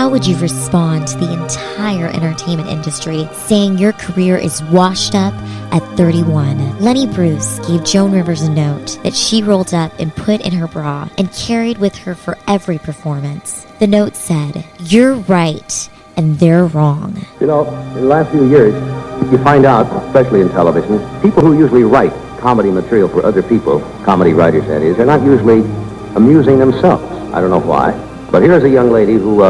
How would you respond to the entire entertainment industry saying your career is washed up at 31? Lenny Bruce gave Joan Rivers a note that she rolled up and put in her bra and carried with her for every performance. The note said, "You're right, and they're wrong." You know, in the last few years, you find out, especially in television, people who usually write comedy material for other people, comedy writers that is, are not usually amusing themselves. I don't know why. But here's a young lady who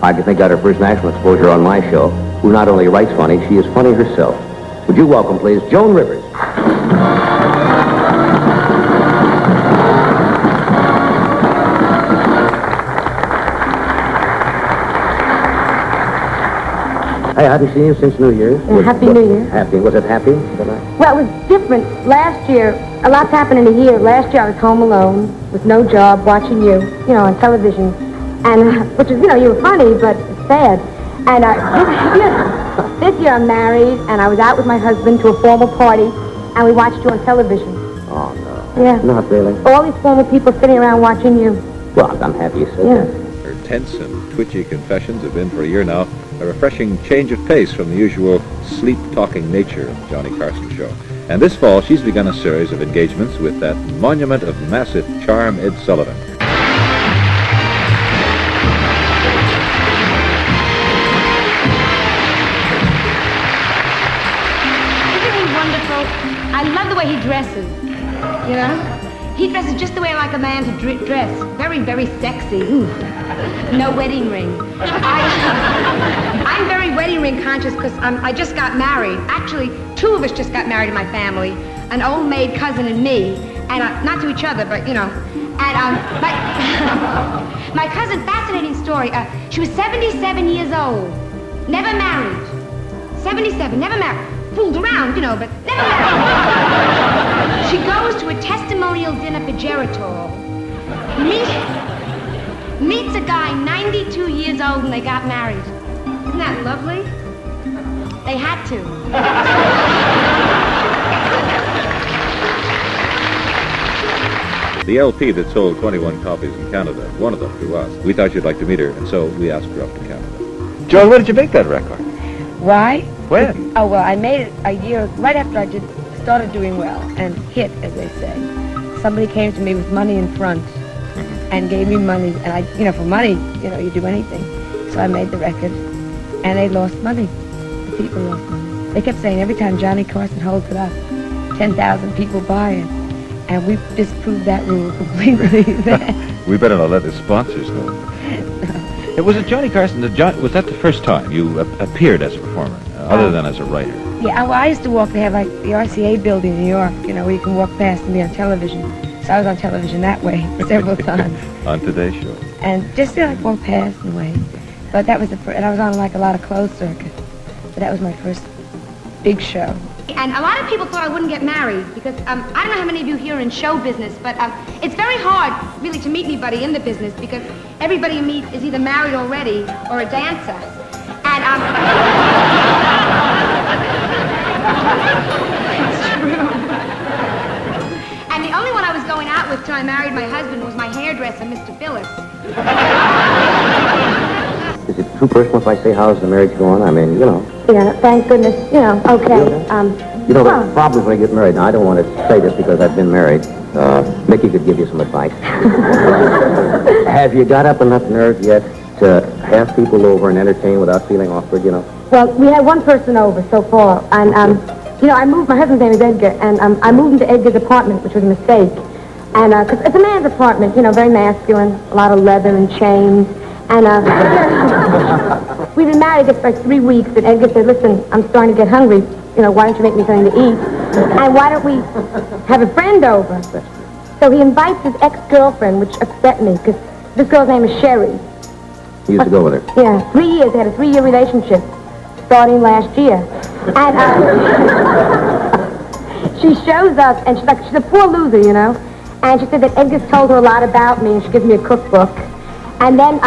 I think got her first national exposure on my show, who not only writes funny, she is funny herself. Would you welcome, please, Joan Rivers. Hey, I haven't seen you since New Year's. Happy New Year. Happy. Was it happy? Well, it was different. Last year, a lot's happened in a year. Last year I was home alone with no job, watching you on television. And, which is, you were funny, but it's sad. And this year I'm married, and I was out with my husband to a formal party, and we watched you on television. Oh, no. Yeah. Not really. All these formal people sitting around watching you. Well, I'm happy you said that. Her tense and twitchy confessions have been for a year now a refreshing change of pace from the usual sleep-talking nature of the Johnny Carson show. And this fall, she's begun a series of engagements with that monument of massive charm, Ed Sullivan. I love the way he dresses, He dresses just the way I like a man to dress. Very, very sexy. Ooh. No wedding ring. I'm very wedding ring conscious because I just got married. Actually, two of us just got married in my family. An old maid cousin and me. And not to each other, but, And my cousin, fascinating story. She was 77 years old. Never married. 77, never married. Fooled around, but never married. She goes to a testimonial dinner for Geritol. Meets a guy 92 years old and they got married. Isn't that lovely? They had to. The LP that sold 21 copies in Canada, one of them to us. We thought you'd like to meet her, and so we asked her up to Canada. Joan, when did you make that record? Why? When? Oh, well, I made it a year, right after I started doing well and hit, as they say. Somebody came to me with money in front and gave me money. And I, for money, you do anything. So I made the record, and they lost money. The people lost money. They kept saying every time Johnny Carson holds it up, 10,000 people buy it. And we've disproved that rule completely. We better not let the sponsors know. It was Johnny Carson. Was that the first time you appeared as a performer, other than as a writer? Yeah, well, I used to walk. They have like the RCA building in New York, where you can walk past and be on television. So I was on television that way several times. On Today's Show. And just walk past and wait. But that was and I was on like a lot of closed circuit. But that was my first big show. And a lot of people thought I wouldn't get married because I don't know how many of you here are in show business, but it's very hard really to meet anybody in the business because everybody you meet is either married already or a dancer. And it's true. And the only one I was going out with till I married my husband was my hairdresser, Mr. Billis. Is it too personal if I say how's the marriage going? I mean, Yeah, thank goodness, okay. The problem when I get married, now I don't want to say this because I've been married. Mickey could give you some advice. Have you got up enough nerve yet to have people over and entertain without feeling awkward, Well, we had one person over so far, and, I moved, my husband's name is Edgar, and I moved into Edgar's apartment, which was a mistake. And, because it's a man's apartment, very masculine, a lot of leather and chains. And we've been married just like 3 weeks, and Edgar said, listen, I'm starting to get hungry. Why don't you make me something to eat? And why don't we have a friend over? So he invites his ex-girlfriend, which upset me, because this girl's name is Sherry. You used to go with her? Yeah, 3 years. They had a 3-year relationship, starting last year. And she shows up, and she's a poor loser, And she said that Edgar's told her a lot about me, and she gives me a cookbook. And then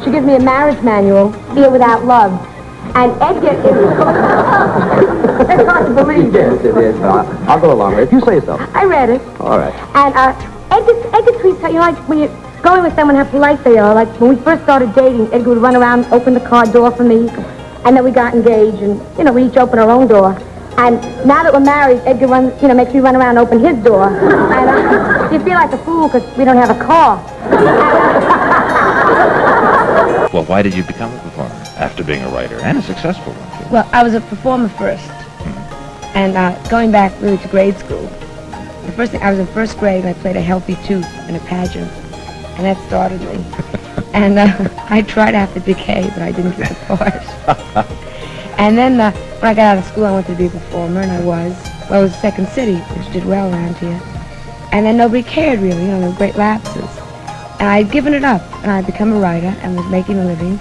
she gives me a marriage manual, Fear Without Love. And Edgar is... It's hard to believe. Yes, it is. I'll go along with it. If you say so. I read it. All right. And Edgar tweets, like when going with someone, how polite they are. Like, when we first started dating, Edgar would run around, open the car door for me, and then we got engaged, and, you know, we each opened our own door. And now that we're married, Edgar runs, you know, makes me run around and open his door. And you feel like a fool because we don't have a car. Well, why did you become a performer after being a writer and a successful one? Too? Well, I was a performer first. And going back really to grade school, the first thing, I was in first grade and I played a healthy tooth in a pageant. And that started me. And I tried after Decay, but I didn't get the part. And then when I got out of school, I wanted to be a performer, and I was. Well, it was Second City, which did well around here. And then nobody cared, really, you know, there were great lapses. And I'd given it up, and I'd become a writer and was making a living.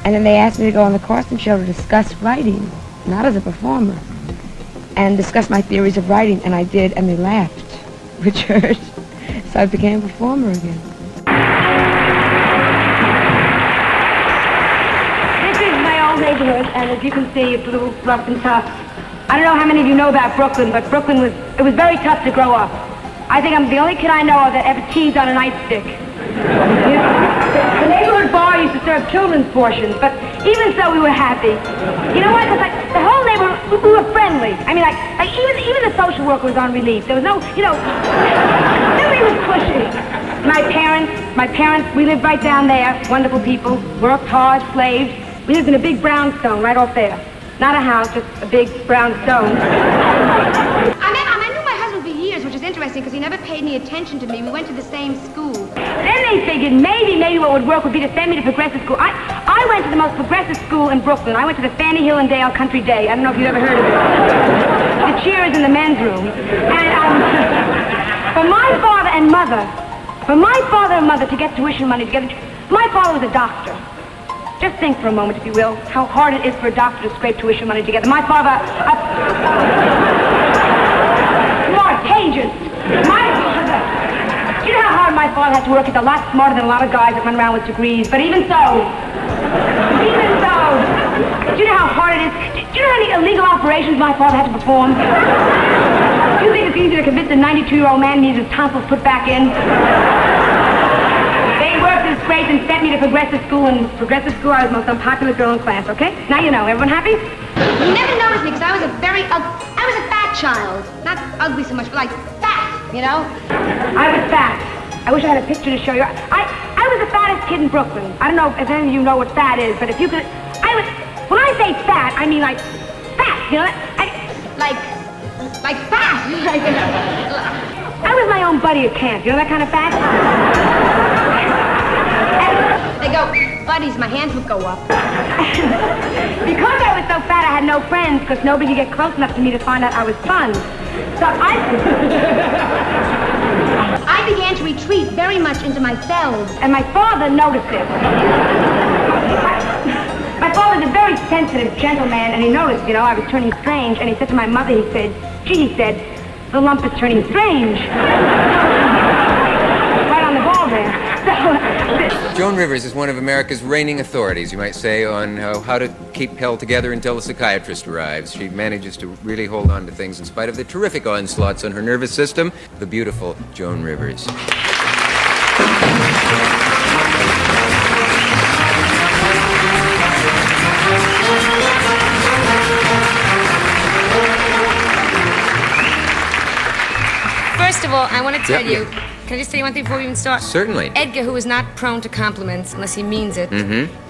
And then they asked me to go on the Carson show to discuss writing, not as a performer, and discuss my theories of writing, and I did, and they laughed, which hurt. So I became a performer again. Neighborhood, and as you can see, it's a little rough and tough. I don't know how many of you know about Brooklyn, but Brooklyn was very tough to grow up. I think I'm the only kid I know of that ever teased on a nightstick. The neighborhood bar used to serve children's portions, but even so, we were happy. You know what? Because like the whole neighborhood, we were friendly. I mean, like even the social worker was on relief. There was no, you know, nobody was pushy. My parents, we lived right down there. Wonderful people, worked hard, slaved. We lived in a big brownstone right off there. Not a house, just a big brownstone. I knew my husband for years, which is interesting because he never paid any attention to me. We went to the same school. Then they figured maybe what would work would be to send me to progressive school. I went to the most progressive school in Brooklyn. I went to the Fannie Hill and Dale Country Day. I don't know if you've ever heard of it. The cheer is in the men's room. And for my father and mother to get tuition money together, my father was a doctor. Just think for a moment, if you will, how hard it is for a doctor to scrape tuition money together. My father... Mortages! My father... Do you know how hard my father had to work? He's a lot smarter than a lot of guys that run around with degrees. But even so... Do you know how hard it is? Do you know how many illegal operations my father had to perform? Do you think it's easy to convince a 92-year-old man needs his tonsils put back in? They worked and scraped and sent me to progressive school. In progressive school, I was the most unpopular girl in class, okay? Now you know. Everyone happy? You never noticed me because I was a fat child. Not ugly so much, but like fat, you know? I was fat. I wish I had a picture to show you. I was the fattest kid in Brooklyn. I don't know if any of you know what fat is, but if you could... When I say fat, I mean like fat, you know? Like fat. I was my own buddy at camp. You know that kind of fat? They go, buddies, my hands would go up. Because I was so fat, I had no friends, because nobody could get close enough to me to find out I was fun. So I began to retreat very much into myself. And my father noticed it. My father's a very sensitive, gentle man, and he noticed, you know, I was turning strange, and he said to my mother, he said, gee, he said, the lump is turning strange. Right on the ball there. Joan Rivers is one of America's reigning authorities, you might say, on how to keep held together until a psychiatrist arrives. She manages to really hold on to things in spite of the terrific onslaughts on her nervous system. The beautiful Joan Rivers. First of all, I want to tell you, can I just tell you one thing before we even start? Certainly. Edgar, who is not prone to compliments unless he means it,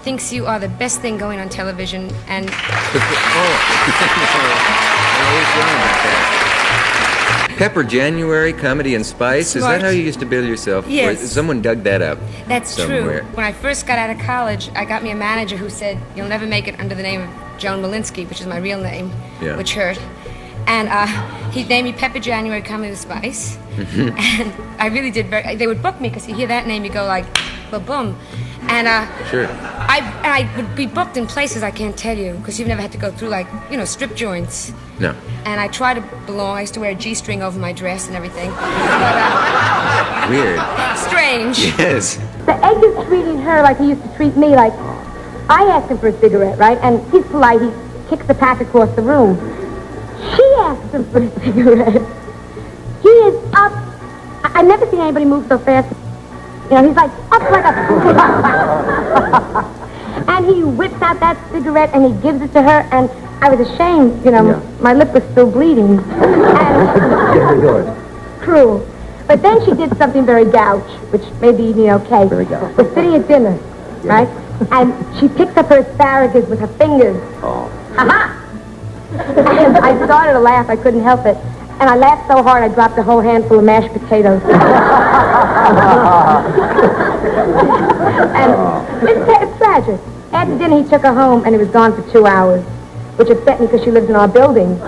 thinks you are the best thing going on television, and... Pepper January, Comedy and Spice. Smart. Is that how you used to bill yourself? Yes. Or someone dug that up. That's somewhere. true. When I first got out of college, I got me a manager who said, you'll never make it under the name of Joan Malinsky, which is my real name, which hurt. And he named me Pepper January, Comedy with Spice. And I really did they would book me because you hear that name, you go like, boom. And Sure. I would be booked in places I can't tell you because you've never had to go through like, you know, strip joints. No. And I try to belong. I used to wear a G-string over my dress and everything. But, Weird. Strange. Yes. The Edgar's treating her like he used to treat me. Like, I asked him for a cigarette, right? And he's polite. He kicks the pack across the room. She asked him for a cigarette. He is up. I've never seen anybody move so fast. You know, he's like, up like a... And he whips out that cigarette and he gives it to her, and I was ashamed, you know, my lip was still bleeding. And cruel. But then she did something very gouch, which made the evening okay. Very gouch. We're sitting at dinner, right? And she picks up her asparagus with her fingers. Oh. Ha-ha! And I started to laugh, I couldn't help it. And I laughed so hard I dropped a whole handful of mashed potatoes. And it's tragic. After dinner, he took her home, and he was gone for 2 hours, which upset me because she lives in our building.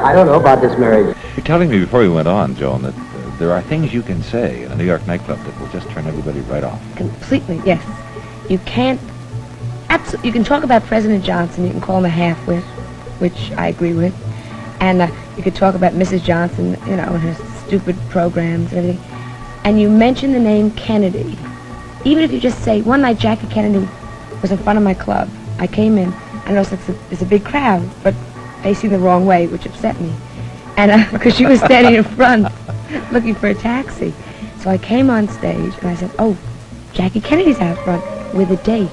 I don't know about this marriage. You're telling me before we went on, Joan, that there are things you can say in a New York nightclub that will just turn everybody right off. Completely, yes. You can't... Absolutely, you can talk about President Johnson. You can call him a half-wit, which I agree with. And you could talk about Mrs. Johnson, you know, and her stupid programs and everything. And you mention the name Kennedy. Even if you just say, one night Jackie Kennedy was in front of my club. I came in, and it's a big crowd, but facing the wrong way, which upset me. And because she was standing in front, looking for a taxi. So I came on stage, and I said, oh, Jackie Kennedy's out front with a date.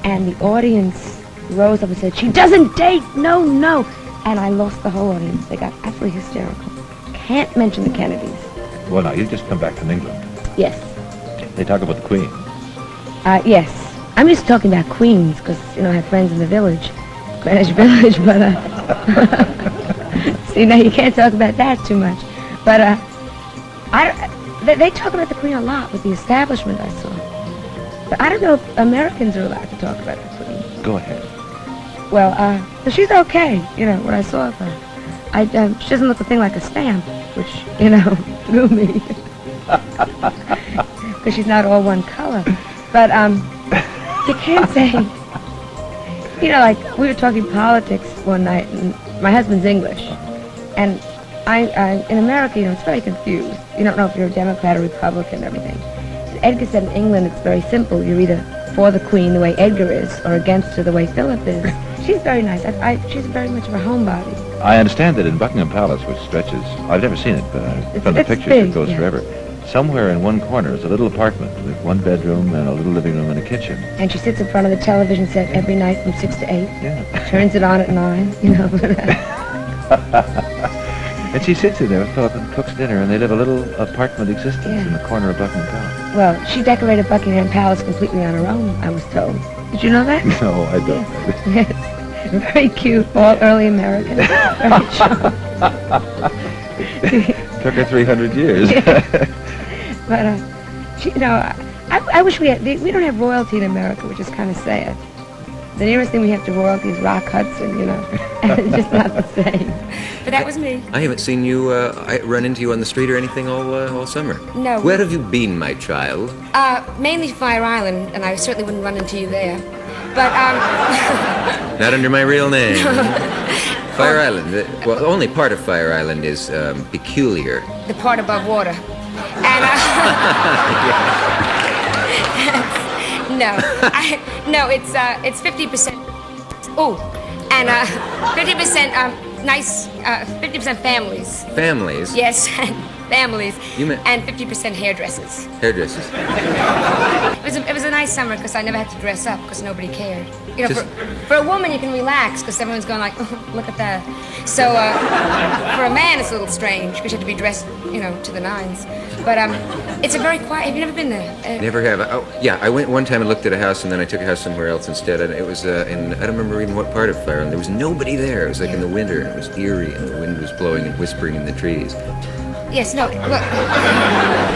And the audience rose up and said, she doesn't date, no, no. And I lost the whole audience. They got absolutely hysterical. Can't mention the Kennedys. Well, now, you just come back from England. Yes. They talk about the Queen. Yes. I'm used to talking about Queens, because, you know, I have friends in the village, Greenwich Village, but, see, now you can't talk about that too much. But, they talk about the Queen a lot with the establishment I saw. But I don't know if Americans are allowed to talk about the Queen. Go ahead. Well, she's okay, you know, what I saw of her. She doesn't look a thing like a stamp, which, you know, threw me. Because she's not all one color. But, you can't say, you know, like, we were talking politics one night, and my husband's English. And in America, you know, it's very confused. You don't know if you're a Democrat or Republican and everything. Edgar said in England it's very simple. You're either for the Queen the way Edgar is, or against her the way Philip is. She's very nice. She's very much of a homebody. I understand that in Buckingham Palace, which stretches, I've never seen it, but from the pictures big, it goes forever. Somewhere in one corner is a little apartment with one bedroom and a little living room and a kitchen. And she sits in front of the television set every night from 6 to 8. Yeah. Turns it on at 9, you know. And she sits in there with Philip and cooks dinner, and they live a little apartment existence in the corner of Buckingham Palace. Well, she decorated Buckingham Palace completely on her own, I was told. Did you know that? No, I don't. Yes. Very cute, all early American. Very charming. Took her 300 years. But, you know, I wish we don't have royalty in America, which is kind of sad. The nearest thing we have to royalty is Rock Hudson, you know, and it's just not the same. But that was me. I haven't seen you, run into you on the street or anything all summer. No. Where have you been, my child? Mainly Fire Island, and I certainly wouldn't run into you there. But, Not under my real name. Fire Island, well, only part of Fire Island is peculiar. the part above water. And, no, it's 50%. Oh, and 50% nice, 50% families. Families? Yes, families. You meant... And 50% hairdressers. Hairdressers. It was a nice summer because I never had to dress up because nobody cared. You know, for a woman you can relax because everyone's going like, oh, look at that. So for a man it's a little strange because you have to be dressed, you know, to the nines. But it's a very quiet. Have you never been there? Never have. Oh, yeah, I went one time and looked at a house, and then I took a house somewhere else instead. And it was I don't remember even what part of Fire Island. There was nobody there. It was like in the winter, and it was eerie, and the wind was blowing and whispering in the trees. Yes, no.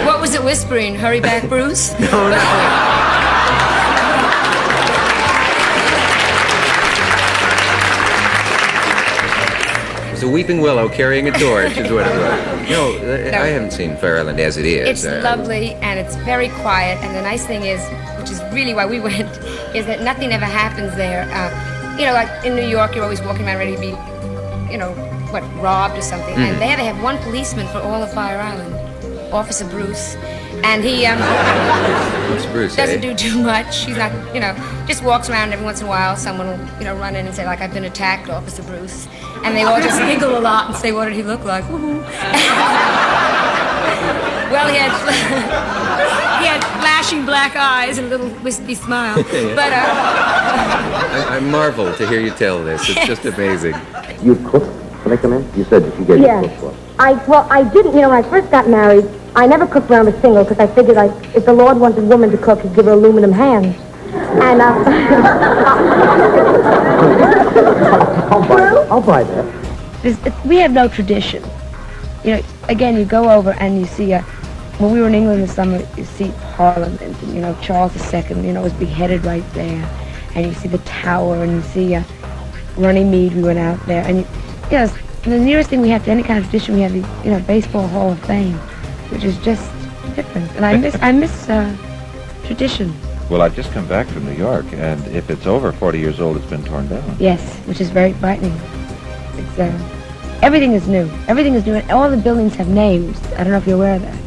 What was it whispering? Hurry back, Bruce? No. It was a weeping willow carrying a torch, is what it was. No, I haven't seen Fire Island as it is. It's lovely, and it's very quiet, and the nice thing is, which is really why we went, is that nothing ever happens there. You know, like in New York, you're always walking around ready to be, you know, robbed or something. And they have one policeman for all of Fire Island, Officer Bruce. And he Bruce, doesn't do too much. He's not, just walks around every once in a while. Someone will, run in and say, like, I've been attacked, Officer Bruce. And they all just giggle a lot and say, what did he look like? Woo-hoo. Well, he had flashing black eyes and a little wispy smile. But, I marvel to hear you tell this. It's just amazing. You cook when they come in? You said that you gave you cook for. I didn't, when I first got married, I never cooked when I was single because I figured if the Lord wanted a woman to cook, he'd give her aluminum hands. And, I'll buy that. We have no tradition. Again, you go over and you see, when we were in England this summer, you see Parliament, and, Charles II, was beheaded right there. And you see the Tower, and you see Runnymede, we went out there. And, the nearest thing we have to any kind of tradition, we have the, Baseball Hall of Fame, which is just different. And I miss tradition. Well, I've just come back from New York, and if it's over 40 years old, it's been torn down. Yes, which is very frightening. It's, everything is new. Everything is new, and all the buildings have names. I don't know if you're aware of that.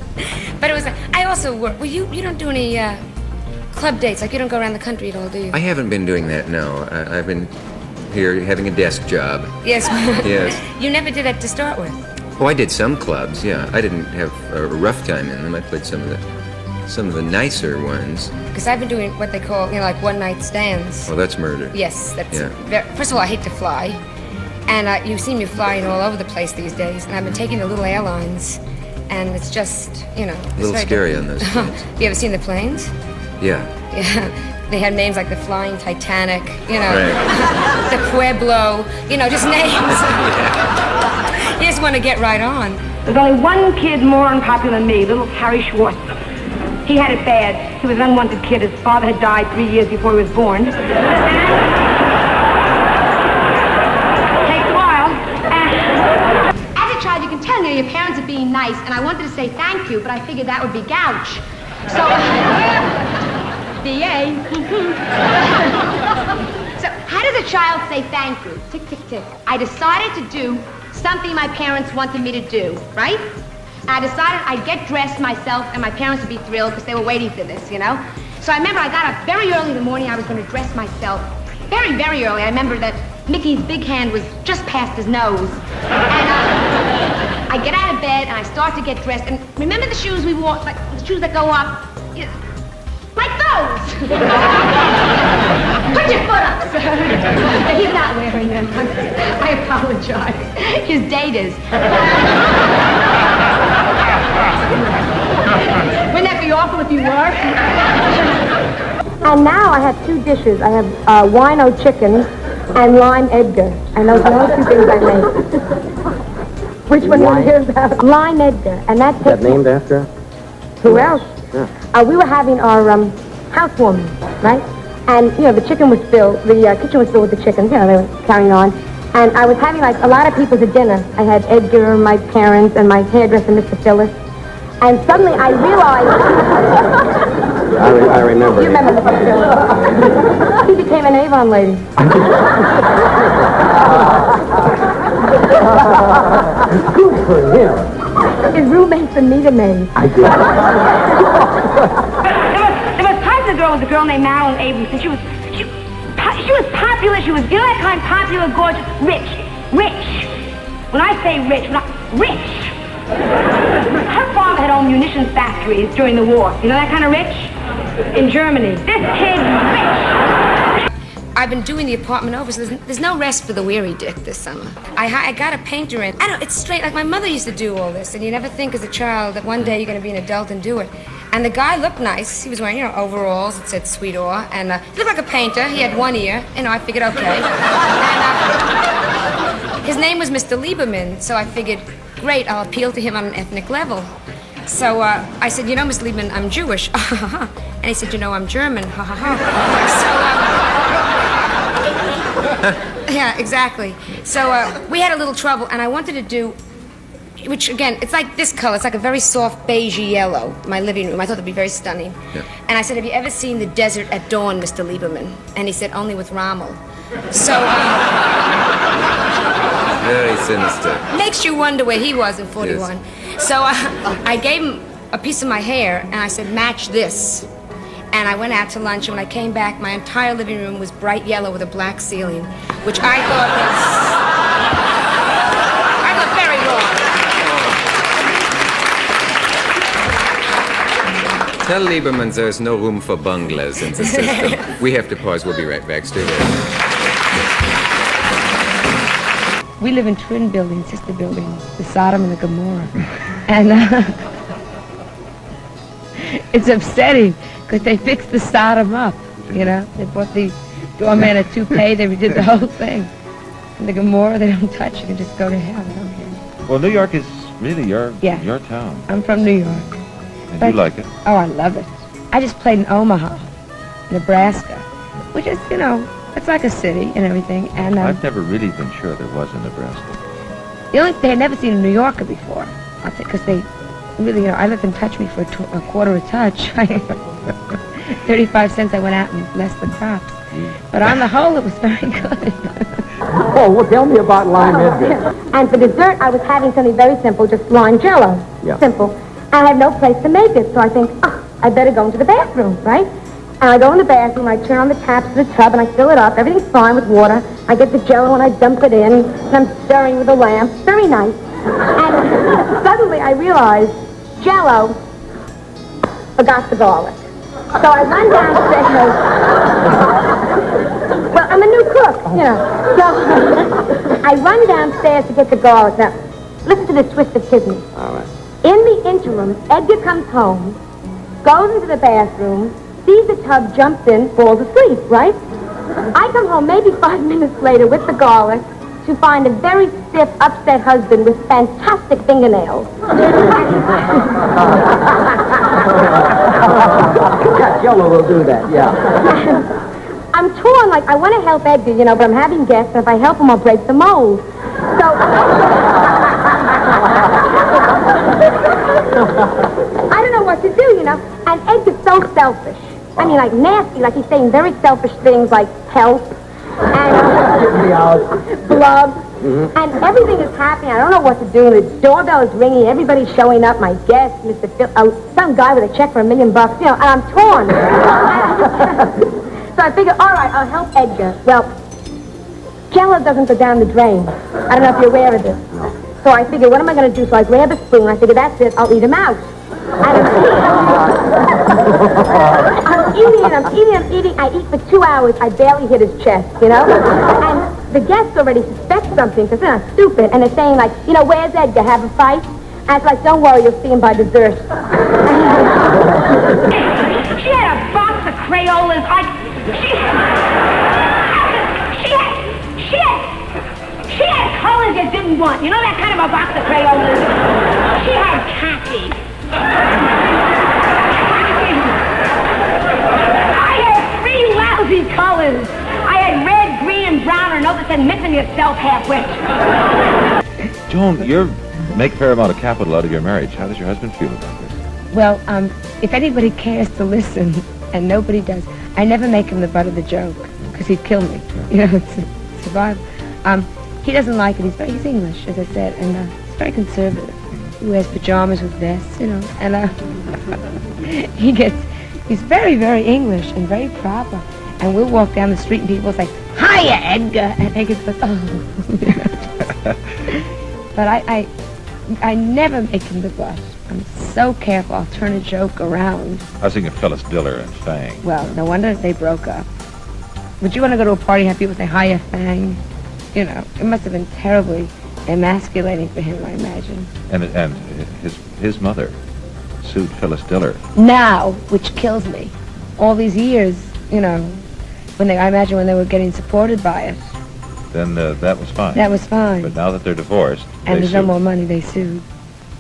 But it was, I also work, well, you don't do any club dates, like you don't go around the country at all, do you? I haven't been doing that, no. I've been here having a desk job. Yes. Yes. You never did that to start with. Oh, I did some clubs, yeah. I didn't have a rough time in them. I played some of the nicer ones. Because I've been doing what they call, like one-night stands. Well, that's murder. Yes, that's first of all, I hate to fly. And you see me flying all over the place these days. And I've been taking the little airlines. And it's just, a little scary on those planes. You ever seen the planes? Yeah. Yeah. They had names like the Flying Titanic, Right. the Pueblo, just names. You just want to get right on. There's only one kid more unpopular than me, little Harry Schwartz. He had it bad. He was an unwanted kid. His father had died 3 years before he was born. Takes a while. As a child, you can tell your parents are being nice, and I wanted to say thank you, but I figured that would be gouch. So, B.A. So, how does a child say thank you? Tick, tick, tick. I decided to do something my parents wanted me to do, right? I decided I'd get dressed myself, and my parents would be thrilled because they were waiting for this, So I remember I got up very early in the morning. I was going to dress myself very, very early. I remember that Mickey's big hand was just past his nose. And I get out of bed, and I start to get dressed. And remember the shoes we wore, like the shoes that go up? Like those! Put your foot up, sir. He's not wearing them. I apologize. His date is. Wouldn't that be awful if you were? And now I have two dishes. I have wino chicken and lime Edgar. And those are the only two things I make. Which one do you hear about? Lime Edgar. And that's Is that named after? Who else? Yeah. We were having our housewarming, right? And, the chicken was filled, the kitchen was filled with the chickens, they were carrying on. And I was having, a lot of people to dinner. I had Edgar, my parents, and my hairdresser, Mr. Phyllis. And suddenly I realized... I remember. You remember Mr. Phyllis. He became an Avon lady. Good for him. His roommate's a meter maid. I did. There was times a girl was a girl named Marilyn Abrams, and she was popular. She was, that kind, popular, gorgeous, rich. When I say rich, rich. Her father had owned munitions factories during the war. You know that kind of rich? In Germany. This kid, rich. I've been doing the apartment over, so there's no rest for the weary dick this summer. I got a painter in. It's straight, like my mother used to do all this, and you never think as a child that one day you're going to be an adult and do it. And the guy looked nice. He was wearing, overalls that said Sweetore, and he looked like a painter. He had one ear. I figured, okay. And his name was Mr. Lieberman, so I figured, great, I'll appeal to him on an ethnic level. So I said, Mr. Lieberman, I'm Jewish. And he said, I'm German. Yeah, exactly. So we had a little trouble, and I wanted to do, which again, it's like this color. It's like a very soft beigey yellow, my living room. I thought it'd be very stunning. Yeah. And I said, have you ever seen The Desert at Dawn, Mr. Lieberman? And he said, only with Rommel. So, very sinister. Makes you wonder where he was in 41. Yes. So I gave him a piece of my hair, and I said, match this. And I went out to lunch, and when I came back, my entire living room was bright yellow with a black ceiling, which I thought very wrong. Tell Lieberman there's no room for bungalows in the system. We have to pause. We'll be right back. Stay there. We live in twin buildings, sister buildings, the Sodom and the Gomorrah. And it's upsetting because they fixed the Sodom up, you know. They bought the doorman a toupee, they redid the whole thing. And the Gomorrah, they don't touch, you can just go to hell, I don't care. Well, New York is really your town. I'm from New York. And you like it? Oh, I love it. I just played in Omaha, Nebraska, which is, you know, it's like a city and everything. And I've never really been sure there was in Nebraska. They had never seen a New Yorker before, I'll say, because they really, you know, I let them touch me for a quarter a touch. 35 cents I went out and blessed the crops. But on the whole, it was very good. Oh, well, tell me about lime Edgar. And for dessert, I was having something very simple, just lime jello. Yeah. Simple. And I have no place to make it, so I think, I better go into the bathroom, right? And I go in the bathroom, I turn on the taps of the tub, and I fill it up. Everything's fine with water. I get the jello, and I dump it in, and I'm stirring with a lamp. Very nice. And suddenly I realized jello forgot the garlic. So I run downstairs. Well, I'm a new cook, you know. So I run downstairs to get the garlic. Now, listen to this twist of kidney. All right. In the interim, Edgar comes home, goes into the bathroom, sees the tub, jumps in, falls asleep, right? I come home maybe 5 minutes later with the garlic to find a very stiff, upset husband with fantastic fingernails. Yeah, Jello will do that, yeah. I'm torn, like, I want to help Edgar, you know, but I'm having guests, and if I help him, I'll break the mold. So, I don't know what to do, you know, and Edgar's so selfish. I mean, like, nasty, like he's saying very selfish things like help and blub. Mm-hmm. And everything is happening. I don't know what to do. The doorbell is ringing. Everybody's showing up. My guest, Mr. Phil, some guy with a check for $1 million, you know, and I'm torn. So I figure, all right, I'll help Edgar. Well, Jello doesn't go down the drain. I don't know if you're aware of this. So I figure, what am I going to do? So I grab a spoon. I figure, that's it. I'll eat him out. I'm eating. I eat for 2 hours. I barely hit his chest, you know? And the guests already suspect something because they're not stupid. And they're saying, like, you know, where's Edgar? Have a fight? And it's like, don't worry, you'll see him by dessert. She had a box of Crayolas. She had colors you didn't want. You know that kind of a box of Crayolas? She had khaki. I had 3 lousy colors. I had red, green, and brown, or note that said missing yourself halfway. Joan, you make a fair amount of capital out of your marriage. How does your husband feel about this? Well, if anybody cares to listen, and nobody does, I never make him the butt of the joke, because he'd kill me. You know, it's survival. He doesn't like it. He's English, as I said, and he's very conservative. He wears pajamas with vests, you know, and he's very, very English and very proper. And we'll walk down the street and people say, "Hiya, Edgar," and Edgar goes, "Oh." But I never make him the butt. I'm so careful. I'll turn a joke around. I was thinking Phyllis Diller and Fang. Well, no wonder they broke up. Would you want to go to a party and have people say, "Hiya, Fang"? You know, it must have been terribly emasculating for him, I imagine. And his mother sued Phyllis Diller. Now, which kills me. All these years, you know, I imagine when they were getting supported by it. Then that was fine. That was fine. But now that they're divorced, and there's no more money, they sued.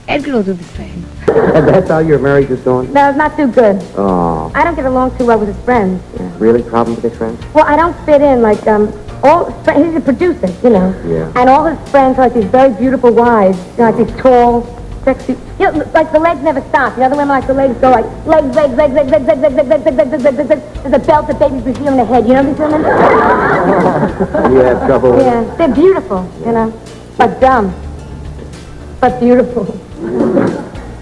Edgar will do the same. And that's how your marriage is going? No, it's not too good. Oh. I don't get along too well with his friends. You know. Really? Problem with his friends? Well, I don't fit in, like, he's a producer, you know. Yeah. And all his friends are like these very beautiful wives, you know, like these tall, sexy, you know, like the legs never stop. You know, the women like the legs go like, legs. There's a belt that babies with you on the head, you know these women? You have trouble with Yeah, they're beautiful, you know, but dumb, but beautiful.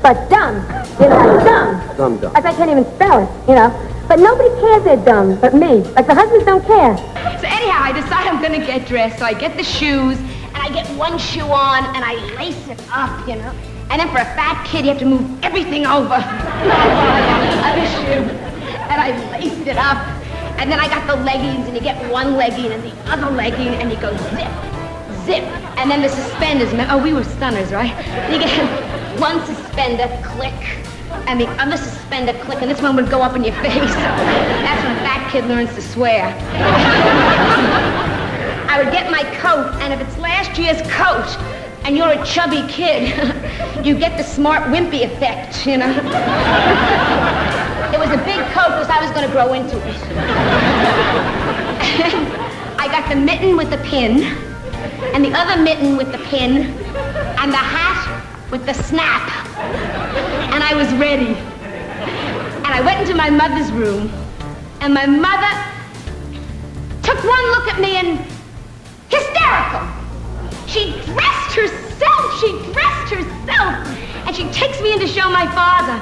but dumb. You know, like dumb. Dumb. Like I can't even spell it, you know. But nobody cares they're dumb but me. Like the husbands don't care. So anyhow, I decide I'm going to get dressed. So I get the shoes, and I get one shoe on, and I lace it up, you know. And then for a fat kid, you have to move everything over. Other shoe. And I laced it up. And then I got the leggings, and you get one legging and the other legging, and you go zip, zip. And then the suspenders. Oh, we were stunners, right? You get one suspender, click, and the other suspender, click, and this one would go up in your face. That's when a fat kid learns to swear. I would get my coat, and if it's last year's coat, and you're a chubby kid, you get the smart wimpy effect, you know? It was a big coat because I was going to grow into it. I got the mitten with the pin, and the other mitten with the pin, and the hat with the snap. And I was ready. And I went into my mother's room, and my mother took one look at me and hysterical. She dressed herself, and she takes me in to show my father.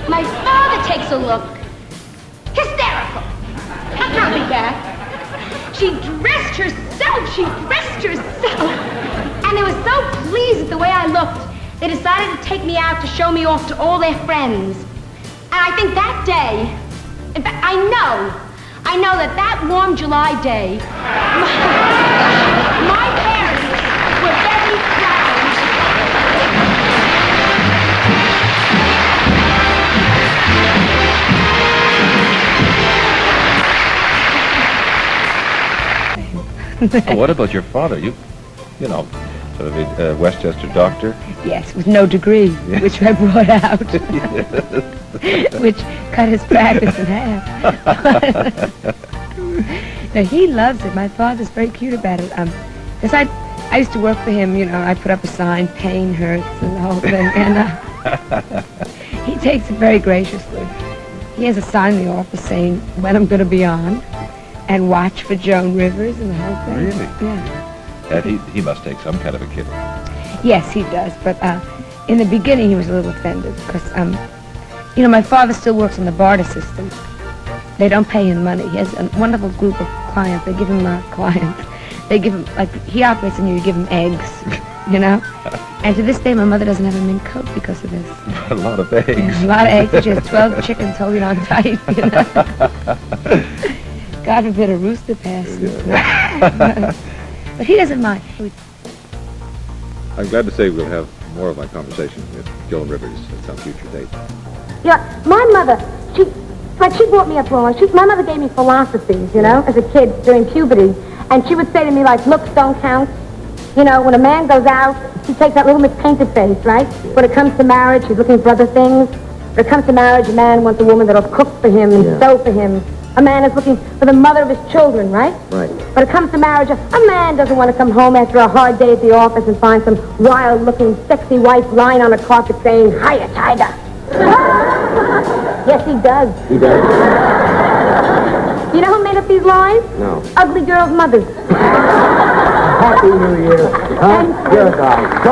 My father takes a look, hysterical. How copycat. She dressed herself, and they were so pleased with the way I looked, they decided to take me out to show me off to all their friends. And I think that day, in fact, I know that warm July day, my parents were very proud. Oh, what about your father? You know, sort of a Westchester doctor? Yes, with no degree, which I brought out, which cut his practice in half. No, he loves it. My father's very cute about it. Because I used to work for him, you know, I put up a sign, pain hurts, and the whole thing, and he takes it very graciously. He has a sign in the office saying when I'm going to be on, and watch for Joan Rivers and the whole thing. Really? Yeah. And he must take some kind of a kid. Yes, he does. But in the beginning, he was a little offended because, you know, my father still works on the barter system. They don't pay him money. He has a wonderful group of clients. They give him clients. They give him, like, he operates on you give him eggs, you know? And to this day, my mother doesn't have a mint coat because of this. A lot of eggs. Yeah, a lot of eggs. She has 12 chickens holding on tight, you know? God forbid a rooster passes. Yeah. But he doesn't mind. I'm glad to say we'll have more of my conversation with Joan Rivers at some future date. Yeah, my mother, she brought me up wrong. My mother gave me philosophies, you know, as a kid during puberty. And she would say to me, like, looks don't count. You know, when a man goes out, he takes that little mispainted face, right? When it comes to marriage, he's looking for other things. When it comes to marriage, a man wants a woman that'll cook for him and sew for him. A man is looking for the mother of his children, right? Right. When it comes to marriage, a man doesn't want to come home after a hard day at the office and find some wild-looking, sexy wife lying on a carpet saying, "Hiya, tiger." Yes, he does. He does? You know who made up these lies? No. Ugly girls' mothers. Happy New Year. Dear God.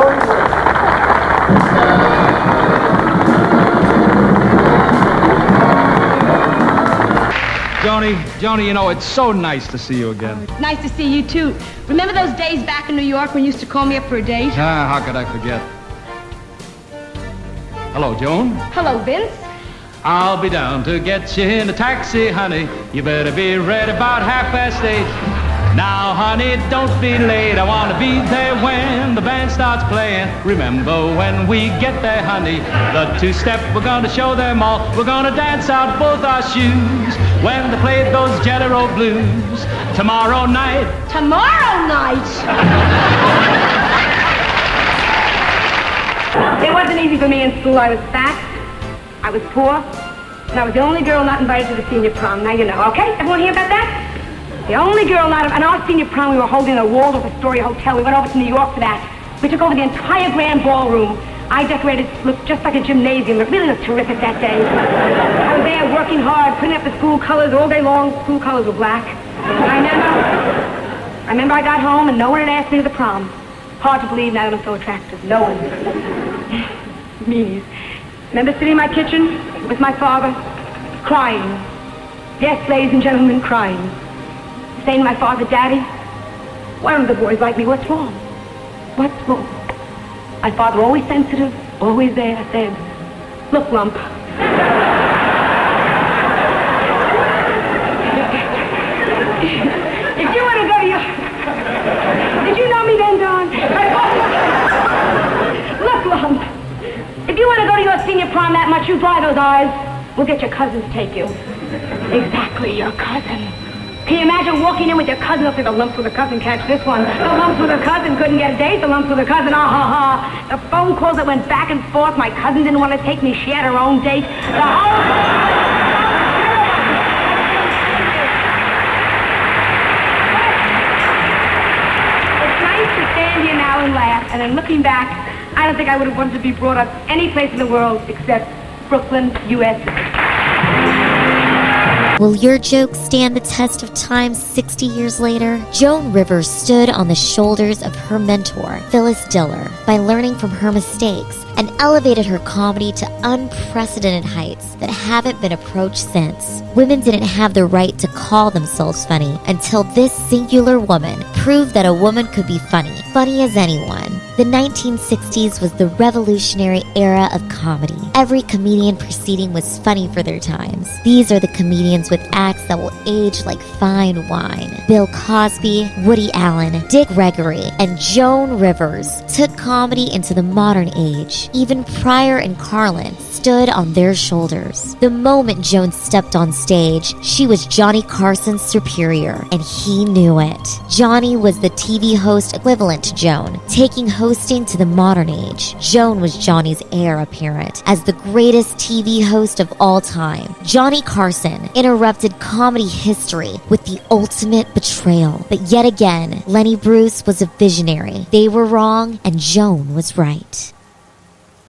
Joni, you know, it's so nice to see you again. Nice to see you, too. Remember those days back in New York when you used to call me up for a date? How could I forget? Hello, Joan. Hello, Vince. I'll be down to get you in a taxi, honey. You better be ready about 8:30. Now, honey, don't be late. I want to be there when the band starts playing. Remember when we get there, honey, the two-step, we're going to show them all. We're going to dance out both our shoes when they play those General Blues. Tomorrow night. Tomorrow night? It wasn't easy for me in school. I was fat, I was poor, and I was the only girl not invited to the senior prom. Now you know, okay? Everyone hear about that? The only girl not... And our senior prom, we were holding at a Waldorf Astoria hotel. We went over to New York for that. We took over the entire grand ballroom. I decorated, looked just like a gymnasium. It really looked terrific that day. I was there working hard, putting up the school colors all day long. School colors were black. I remember I got home and no one had asked me to the prom. Hard to believe now that I'm so attractive. No one. meanies. Remember sitting in my kitchen with my father, crying. Yes, ladies and gentlemen, crying. Saying to my father, Daddy, why don't the boys like me? What's wrong? What's wrong? My father, always sensitive, always there, said, look, lump. If you want to go to your... Did you know me then, Don? Look, lump. If you want to go to your senior prom that much, you dry those eyes. We'll get your cousin to take you. Exactly, your cousin. Can you imagine walking in with your cousin? I'll say the lumps with a cousin catch this one. The lumps with a cousin couldn't get a date. The lumps with a cousin, ah ha ha. The phone calls that went back and forth. My cousin didn't want to take me. She had her own date. The whole... It's nice to stand here now and laugh. And then looking back, I don't think I would have wanted to be brought up any place in the world except Brooklyn, USA. Will your joke stand the test of time 60 years later? Joan Rivers stood on the shoulders of her mentor, Phyllis Diller, by learning from her mistakes and elevated her comedy to unprecedented heights that haven't been approached since. Women didn't have the right to call themselves funny until this singular woman proved that a woman could be funny as anyone. The 1960s was the revolutionary era of comedy. Every comedian preceding was funny for their times. These are the comedians with acts that will age like fine wine. Bill Cosby, Woody Allen, Dick Gregory, and Joan Rivers took comedy into the modern age. Even Pryor and Carlin stood on their shoulders. The moment Joan stepped on stage, she was Johnny Carson's superior, and he knew it. Johnny was the TV host equivalent to Joan, taking hosting to the modern age. Joan was Johnny's heir apparent as the greatest TV host of all time. Johnny Carson interrupted comedy history with the ultimate betrayal. But yet again, Lenny Bruce was a visionary. They were wrong, and Joan was right.